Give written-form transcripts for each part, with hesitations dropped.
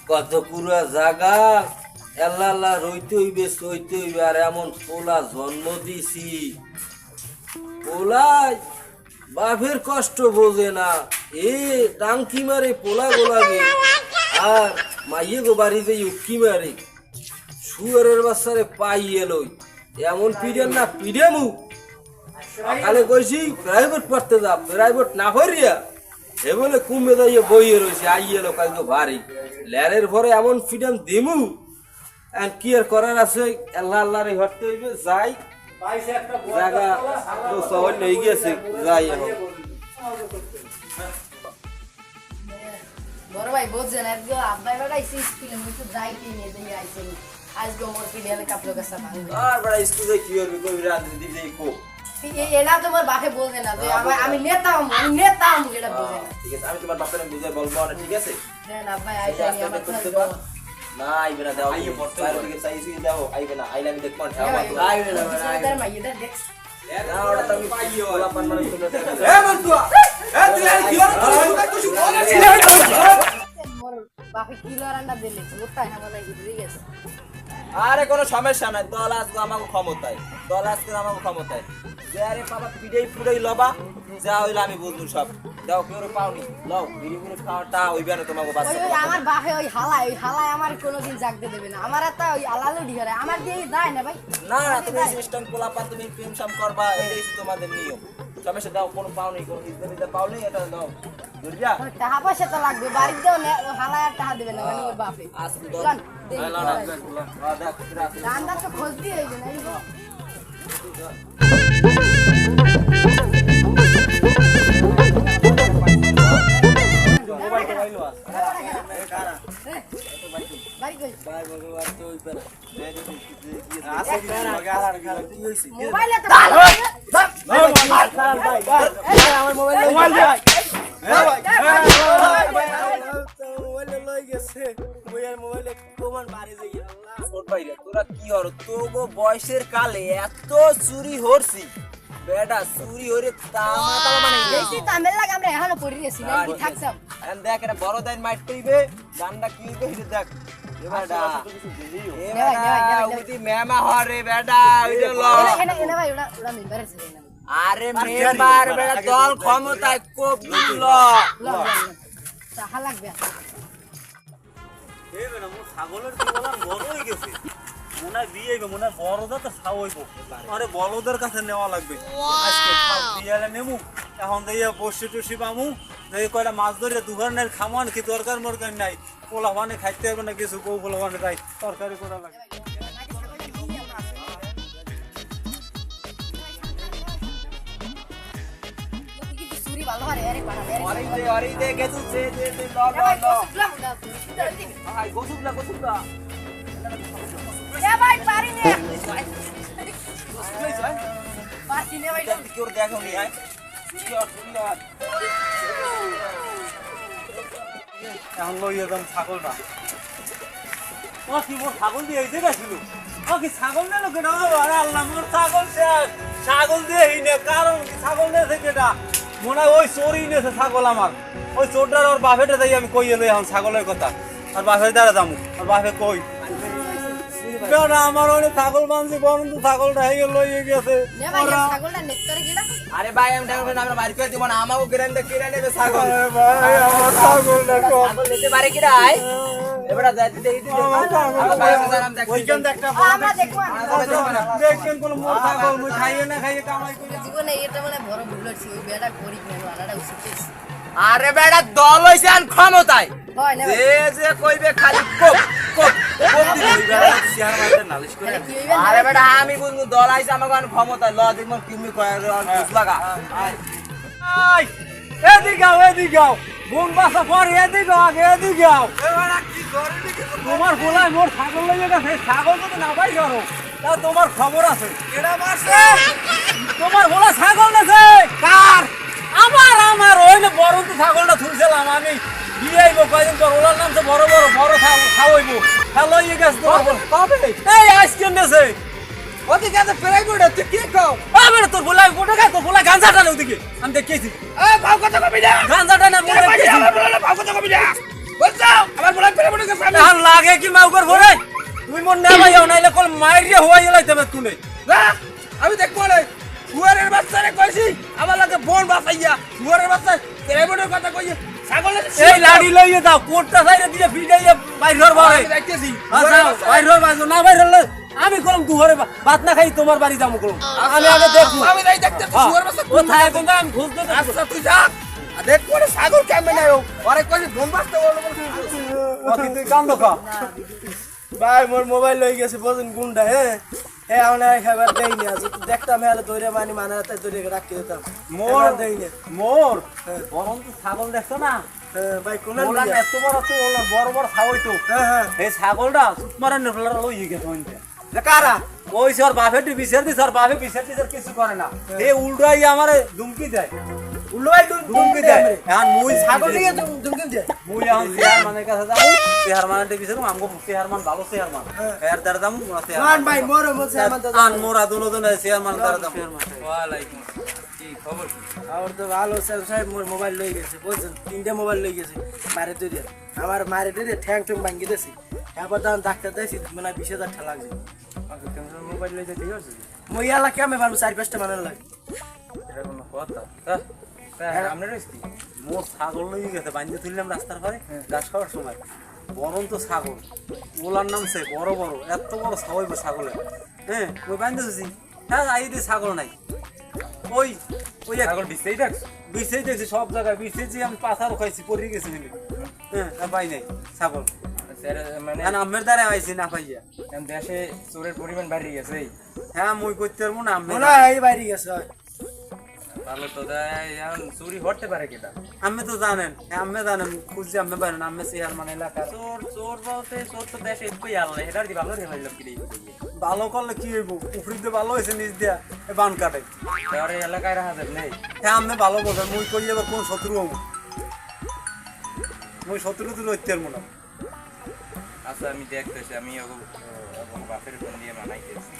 কত পুরা জায়গা আল্লাহ আল্লাহ রইতে হইবে সইতে হইবে। আর এমন পোলা জন্ম দিছি, পোলাই বাপের কষ্ট বোঝে না, এ টাঙ্কি মারে পোলা গোলাগে আর মাইয়ে গো বাড়িতে উকি মারে। শুয়ারের বাচ্চারে পাই এলোই এমন পিড়েন না পিড়ে মুখ। সকালে কইছি প্রাইভেট পড়তে যা, প্রাইভেট না হরিয়া এ বলে কুমে দাইয়ে বইয়ে রয়েছে। আই এলো কালকে ভারী ল্যারের ভরে এমন ফিডাম দিমু। আর কি আর করার আছে, আল্লাহ আল্লাহ রে হটতে হইবে। যাই জায়গা তো শহর নিয়ে গিয়েছে, যাই এখন। বড় ভাই বুঝছেন আজকে আব্বাই বেড়াই স্কুলে মুখে যাই কি নিয়ে দিয়ে আইছেন আজকে মোর কি দেলে কাপড় কাছা ভাঙবে আর বড় স্কুলে কি করবি কবি রাত দিতে কো এটা তোমার বাপে বলবে না যে আমি নেতা আমি এটা বলবে না। ঠিক আছে, আমি তোমার বাপের বুঝাই বলবো না, ঠিক আছে? দেন আব্বাই আইছে আমি আমার করতে পার না, আইবে না। দাও আইয়ে পড়তে পারো, ঠিক আছে? চাইছি দাও, আইবে না। আইলে আমি দেখব না, আইবে না। ইদার মাইয়েদার দেখ না ওটা তো আমি পাইও ওলা পান মানে তোমরা দেখা এ বন্ধুয়া এ তুই আর কি আর তুই কিছু বলিস মোর বাপে কি লরান্ডা দিলে ওটাই আমাদের ঘুরে গেছে। আরে কোনো সমস্যা নাই, দল আজকে আমাকে ক্ষমতায়, দল আজকে আমাকে ক্ষমতায়। যে আরে বাবা পিড়েই পুরেই লবা যা হইলো আমি বুঝবো সব। দাও কেউ পাওনি লও বিড়ি বিড়ি খাওয়াটা হইবে না তোমাকে বাচ্চা। ওই আমার বাপে ওই হালায় আমার কোনোদিন জাগতে দেবে না। আমার একটা ওই আলালু ঢিরে আমার দিয়ে যায় না ভাই। না না তুমি সিস্টেম পোলাপা তুমি প্রেম সাম করবা, এটাই তোমাদের নিয়ম। সমস্যা দাও, কোনো পাওনি, কোনো হিসেবে পাওনি, এটা দাও দুর্গা। টাকা পয়সা তো লাগবে, বাড়ির দেও না হালায় আর টাকা দেবে না মানে ওর বাপে। আজকে দাও লন, না না দেখ রাখ রান্না তো খোঁজ দিয়ে হইবে না এই মোবাইলটা পাইলো আজ বাড়ি কই ভাই ভগবান তো হইবে না। আছে কি হইছে মোবাইলে তো আমার মোবাইল দে মোবাইল লই গেছে ওই আর মোবাইলে প্রমাণ বাড়ি যাই। আল্লাহ ছোট ভাইরা তোরা কি হর তো গো বয়সের কালে এত চুরি হরছি বেটা, চুরি হরে তামা মানে বেশি তামেল লাগা আমরা এখনো পড়ি আছি না কি থাকছাম। এখন দেখ এটা বড় দাইন মাইট কইবে গানটা কি হইবে দেখ বেটা ওদি মেমা হরে বেটা ওইটা ল এনে ভাই ওটা মেম্বারের ছেলে না। আরে মেম্বার বেটা দল ক্ষমতায় কোপ ল টাকা লাগবে। এই বেটা মোর ছাগলের কি বলা বড় হয়ে গেছে, মনে হয় বিয়ে হইবে, মনে হয় বড়দা তো ছাও হইব। আরে বলদের কাছে নেওয়া লাগবে, আজকে খাও বিয়ালে নেমু। এখন দিয়ে বসি টসি পামু, এই কয়টা মাছ ধরে দুঘর খামান কি তরকার মরকার নাই, পোলা মানে খাইতে হবে না কিছু, বউ পোলা মানে তাই তরকারি করা লাগে। চুরি ভালো হারে আরে পাড়া অরি দে গেছু দে ল হাই গোসুবলা এ ভাই পারি নে পারি নে ভাই কি ওর দেখো নি আয় কি ওর সুন্দর এখন লইয়া যাম ছাগলটা। ও কি মোর ছাগল দিয়ে এই জায়গা ছিল, ও কি ছাগল নেই লোক এটা? আরে আল্লাহ মোর ছাগল শেষ, ছাগল দিয়ে এই নে কারণ কি ছাগল নেছে কেটা? মনে হয় ওই চোরই নেছে ছাগল আমার, ওই চোরটার ওর বাপেটা যাই আমি কই এলো এখন ছাগলের কথা। আর বাপের দ্বারা যাবো, আর বাপে কই না আমার ওই ছাগল মানছি বরন্ত ছাগলটা হয়ে লইয়ে গেছে। নে ভাই ছাগলটা নেত্তরে কিডা আরে ভাই আমি ডাকব না, আমরা বাড়ি করে দিব না, আমাগো গ্রামে কিরা নেবে ছাগল। আরে ভাই আমার ছাগলটা কম, ছাগল নিতে পারে কিরা আয় এবারে যাইতে দেই দিতে আমার ভাই জানাম দেখ ওইখান থেকে একটা আমরা দেখবো দেখেন কোন মোর ছাগল মুই খাইয়ে না খাইয়ে কামাই করি। জীবনে এটা মানে বড় ভুল হচ্ছে ওই বেটা গরিব মানুষ আলাদা উচিত আরে বেটা দল হইছে আন ক্ষমতায় হয় না যে কইবে খালি কোপ কোপ কোপ দিবি বেটা চেয়ার মারতে নালিশ করে কি হইবে আরে বেটা আমি বুঝমু দল আইছে আমাকে আন ক্ষমতায় ল দেখব কিমি কয় আর বুঝ লাগা আই এদিকে আও গুন বাসা পর এদিকে আগে এদিকে আও। এবারে কি করবি তোমার গোলায় মোর ছাগল লইয়ে গেছে, ছাগল যদি না পাই করো তা তোমার খবর আছে। কেডা মারছে তোমার গোলা ছাগল নেছে কার? আমার ওই না বরন্ত ছাগলটা থুইছিলাম আমি, বিয়ে আইব কয়দিন পর, ওলার নাম তো বড় খাওয়াইবো, হ্যালো ইয়ে গেছে কবে এই আজকে নেছে ওদিকে আছে প্রাইভেট তুই কি কও আমার তোর গোলা গোটা খায়, তোর গোলা গাঞ্জা টানে ওদিকে আমি দেখেছি, এ ভাও কথা কবি না গাঞ্জা টানে ভাও কথা কবি না বুঝছো এখন লাগে কি মাউকর ভরে তুই মন না ভাই নাইলে কল মাইরিয়ে হওয়াই লাইতে হবে তুই আমি দেখবো না শুয়ারের বাচ্চারে কইছি আমার লাগে বোন বাঁচাইয়া শুয়ারের বাচ্চা কেমনের কথা কইছে ছাগলের এই লাড়ি লইয়ে দাও কোটটা সাইডে দিয়ে ভিড়াইয়া বাইর হর ভাই দেখতেছি আচ্ছা বাইর হর বাজো না বাইর হলে আমি কলম দুহরে ভাত না খাই তোমার বাড়ি যাবো কলম আমি আগে দেখবো আমি যাই দেখতেছি শুয়ার বাচ্চা কোথায় কোনটা আমি খুঁজতে আচ্ছা তুই যা দেখবো না ছাগল কেমন নাই আরে কইছে বোন বাঁচতে বলো তুই কান্দ খা ভাই মোর মোবাইল লই গেছে বুঝুন গুন্ডা হ্যাঁ আমরা খাবার দেই না দেখতাম হ্যাঁ ধরে মানে ধরে রাখি দিতাম মোর দেই না মোর বরং তো ছাগল দেখছো না ভাই কোন ওলা এত বড় তো ওলা বড় বড় ছাগল তো হ্যাঁ এই ছাগলটা সুতমারান নেফলার লই গেছে ওইটা কারা ওই সর বাপে বিচার দি সর বাপে বিচার কিছু করে না এই উল্টাই আমারে ধুমকি দেয় উল্লাই ধুমকি দেয় এখন মুই ছাগল নিয়ে দুমকে দে মুই এখন চেয়ার মানে কাছে যাবো চেয়ার মানে বিচারু আমগো চেয়ার মান ভালো চেয়ার মান এর দ্বারা যাবো চেয়ার মান ভাই মোর মোছে আমার দাদা আন মোরা দুনো চেয়ার মান দ্বারা যাবো ওয়ালাইকুম কি খবর কি আর তো ভালো সাহেব মোর মোবাইল লই গেছে বুঝছেন তিনটা মোবাইল লই গেছে মারে তুই দে আমার মারে তুই দে ঠ্যাং ঠ্যাং ভাঙ্গি দেছি এবার দাম ডাক্তার দেছি মানে 20,000 টাকা লাগবে মোবাইল লইতে ঠিক আছে মই ইয়ালা কেমনে পারবো 4-5টা মানুষ লাগে এটা কোনো কথা আমরা রইছি মোর ছাগল লই গেছে বান্ধে তুললাম রাস্তার পারে ঘাস খাওয়ার সময় বরং তো ছাগল ওলার নাম সে বড় বড় এত বড় ছাগল ছাগলের হ্যাঁ ওই বান্ধেছি হ্যাঁ আই দিয়ে ছাগল নাই ওই ওই ছাগল বিছেই রাখছ বিছেই দেখছি সব জায়গায় বিছেছি আমি পাথারও খাইছি পড়ে গেছি মিলে হ্যাঁ পাই নাই ছাগল মানে আমের দ্বারা আইছি না পাইয়া দেশে চোরের পরিমাণ বাড়ি গেছে হ্যাঁ মই করতে পারবো না আমি মনে এই বাইরে গেছে ভালো তো দেয় এখন চুরি হতে পারে কেটা আমি তো জানেন আমি জানেন খুঁজছি আমি পারেন আমি চেয়ার মানে এলাকা চোর চোর বলতে চোর তো দেশে একই আল্লাহ এটার কি ভালো রে হইলো কি ভালো করলে কি হইব উফরিতে ভালো হয়েছে নিজ দিয়া বান কাটে তার এলাকায় রাখা যাবে নেই হ্যাঁ আমি ভালো বলবেন মুই কই এবার কোন শত্রু হবো মুই শত্রু তো লইতে পারবো না আচ্ছা আমি দেখতেছি আমি বাপের ফোন দিয়ে মানাইতেছি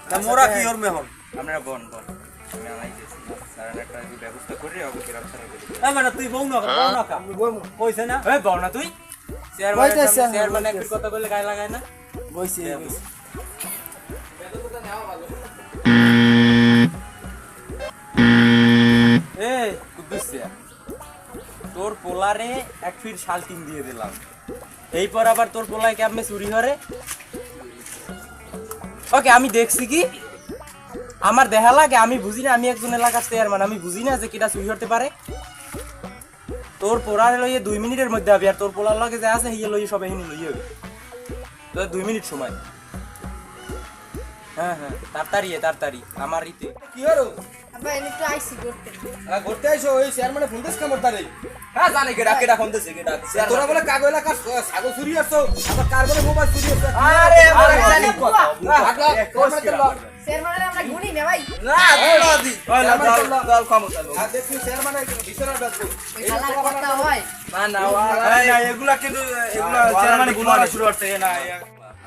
তা মোরা কি ওর মেহন আমরা বন বন আমি মানাইতেছি স্যার একটা ব্যবস্থা করে ওকে গ্রাম ছাড়া করি মানে তুই বউ না কইছে না এই বল না তুই চেয়ারম্যান একটা কথা বলে গায়ে লাগায় না বইছি এই কুদ্দুসিয়া তোর পোলারে এক ফির শালটিন দিয়ে দিলাম এই পর আবার তোর পোলায় কেমনে চুরি হরে ওকে আমি দেখছি কি আমার দেখা লাগে আমি বুঝি না আমি একজন এলাকার চেয়ারম্যান আমি বুঝি না যে কিটা চুরি হতে পারে তোর পোলারে লইয়ে 2 মিনিটের মধ্যে আবি আর তোর পোলার লগে যা আছে হিয়ে লইয়ে সবাই হিনি লইয়ে হবে তো 2 মিনিট সময় হ্যাঁ হ্যাঁ তাড়াতাড়ি আমার ইতে কি হলো আব্বা এনে একটু আইসি করতে ঘুরতে আইছো ওই চেয়ারম্যানে ফোন দিস কেমন তারে হ্যাঁ জানে কেডা ফোন দিছে কেডা তোরা বলে কাগজ এলাকা ছাগল চুরি আসছো আবার কার বলে মোবাইল চুরি আসছো আরে আমার জানি কথা চেয়ারম্যানের আমরা গুনি না ভাই না দি দল ক্ষমতা লো আর দেখি চেয়ারম্যানের বিচার আদালত শালার কথা হয় না এগুলা কিন্তু এগুলা চেয়ারম্যানে গুণ শুরু করতে না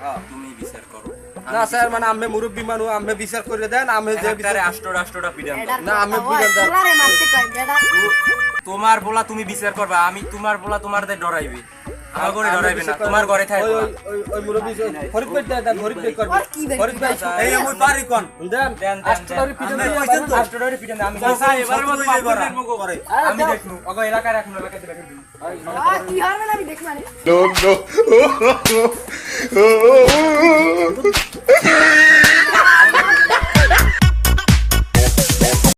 হ্যাঁ তুমি বিচার করো না স্যার মানে আমি মুরব্বি মানু আমি বিচার করে দেন আমি যে বিচারে আষ্টটা পিডান না আমি পিডান দেন পোলারে মারতে কই বেডা তোমার বলা তুমি বিচার করবা আমি তোমার বলা তোমারদের ডরাইবে আমার ঘরে ডরাইবে না তোমার ঘরে থাকবে ওই মুরব্বি ফরিদ ভাই দেন ফরিদ ভাই করবে ফরিদ ভাই এই আমি পারি কোন দেন দেন আষ্টটারি পিডান কইছেন তো আষ্টটারি পিডান আমি এবারে মত দেখবো করে আমি দেখনু ওগো এলাকায় রাখনু এলাকাতে বের দিন কি হবে না আমি দেখ মানে No, no.